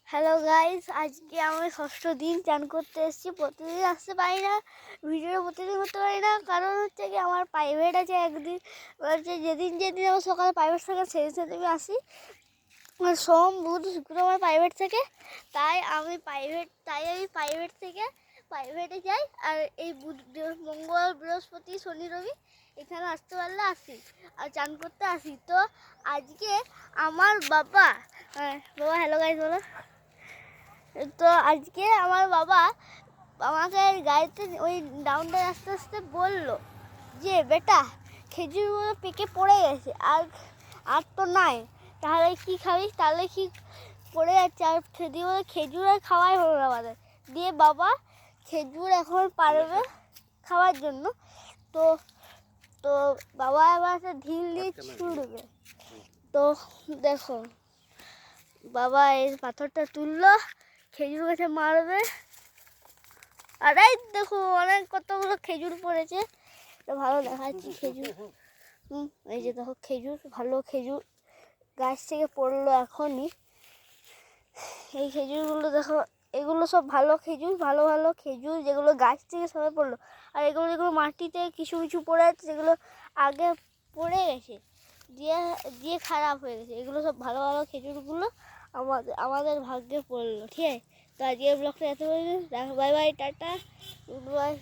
Hello guys, আজকে আমি ষষ্ঠ দিন চান করতে এসেছি। প্রতিদিন আসতে পারি না, ভিডিও প্রতিদিন করতে পারি না, কারণ হচ্ছে কি আমার প্রাইভেট আছে। একদিন হচ্ছে যেদিন আমার সকালে প্রাইভেট থাকে সেদিন আমি আসি। সোম বুধ শুক্র আমার প্রাইভেট থেকে, তাই আমি প্রাইভেট থেকে প্রাইভেটে যাই। আর এই মঙ্গল বৃহস্পতি শনি রবি এখানে আসতে পারলে আসি আর চান করতে আসি। তো আজকে আমার বাবা হ্যালো গাইস বলো। তো আজকে আমার বাবা আমাকে গাড়িতে ওই ডাউনটায় আস্তে আস্তে বললো যে বেটা খেজুরগুলো পেকে পড়ে গেছে, আর তো নাই, তাহলে কি খাবি? তাহলে কি পড়ে যাচ্ছে, আর সেদিকে বলে খেজুর আর খাওয়াই হলো না আমাদের। দিয়ে বাবা খেজুর এখন পারবে খাওয়ার জন্য। তো তো বাবা এবার একটা ঢিল দিয়ে ছুঁড়বে। তো দেখো বাবা এই পাথরটা তুললো, খেজুর গাছে মারবে। আর এই দেখো অনেক কতগুলো খেজুর পড়েছে। ভালো দেখাচ্ছি খেজুর। এই যে দেখো খেজুর, ভালো খেজুর গাছ থেকে পড়লো এখনই। এই খেজুরগুলো দেখো, এগুলো সব ভালো খেজুর, ভালো ভালো খেজুর যেগুলো গাছ থেকে সবাই পড়লো। আর এগুলো যেগুলো মাটিতে কিছু কিছু পড়ে আছে, যেগুলো আগে পড়ে গেছে দিয়ে খারাপ হয়ে গেছে, এগুলো সব ভালো ভালো খেজুরগুলো আমাদের ভাগ্যে পড়লো। ঠিক আছে, তো আজকের ব্লগটা এত বলছি। Bye bye, tata, good bye.